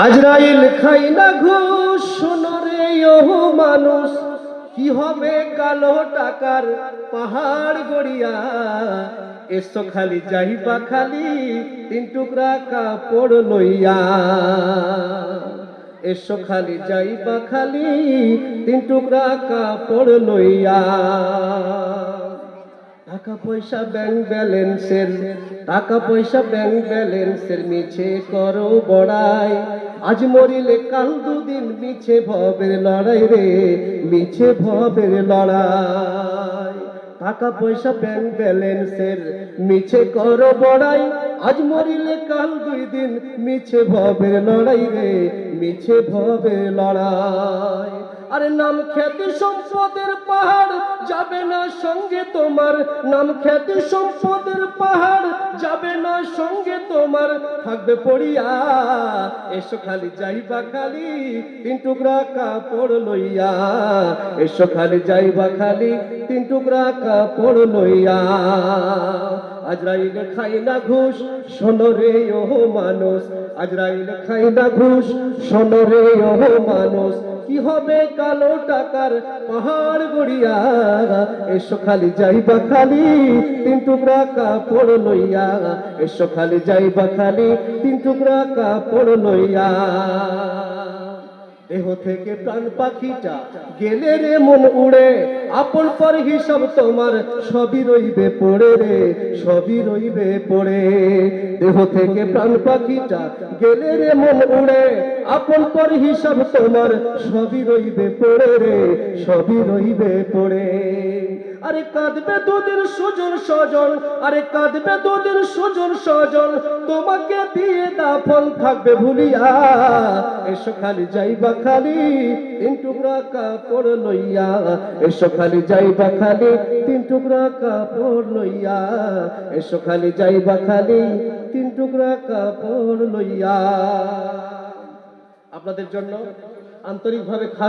আজরাইল খাই না ঘুষ, শোনো রে ও মানুষ, কি হবে কালো টাকার পাহাড় গড়িয়া। এসো খালি যাইবা খালি তিন টুকরা কাপড় লইয়া। এসো খালি যাইবা খালি তিন টুকরা কাপড় লইয়া। টাকা পয়সা ব্যাংক ব্যালেন্সের, টাকা পয়সা ব্যাংক ব্যালেন্সের মিছে করো বড়াই। আজ মরিলে কাল দুদিন মিছে ভবের লড়াই রে, মিছে ভবের লড়াই। টাকা পয়সা ব্যাংক ব্যালেন্সের মিছে করো বড়াই। আজ মরিলে কাল দুই দিন মিছে ভবের লড়াই রে, মিছে ভবের লড়াই। আরে নাম খ্যাতি সম্পদের পাহাড় যাবে না সঙ্গে তোমার, নাম খ্যাতি সম্পদের পাহাড় যাবে না সঙ্গে তোমার, থাকবে পড়িয়া। এসো খালি যাইবা খালি তিন টুকরা কাপড় লইয়া। এসো খালি যাইবা খালি তিন টুকরা কাপড় লইয়া। আজরাইল খাই না ঘুষ, শোনো রে ও মানুষ। আজরাইল খাই না ঘুষ, শোনো রে ও মানুষ, কি হবে কালো টাকার পাহাড় গড়িয়া। এসো খালি যাইবা খালি তিন টুকরা কাপড় লইয়া। এসো খালি যাইবা খালি তিন টুকরা কাপড় লইয়া। দেহ থেকে প্রাণ পাখিটা গেলে রে মন উড়ে, আপন পর হিসাব তোমার সবই রইবে পড়ে রে, সবই রইবে পড়ে। দেহ থেকে প্রাণ পাখিটা গেলে রে মন উড়ে, আপন পর হিসাব তোমার সবই রইবে পড়ে রে, সবই রইবে পড়ে। আরে কাঁদবে দুদিন সুজন স্বজন, আরে কাঁদবে দুদিন সুজন স্বজন, তোমাকে দিয়ে দাফন থাকবে ভুলিয়া। এসো খালি যাইবা খালি তিন টুকরা কাপড় লইয়া। এসো খালি যাইবা খালি তিন টুকরা কাপড় লইয়া। এসো খালি যাইবা খালি তিন টুকরা কাপড় লইয়া। আপনাদের জন্য আন্তরিকভাবে খাস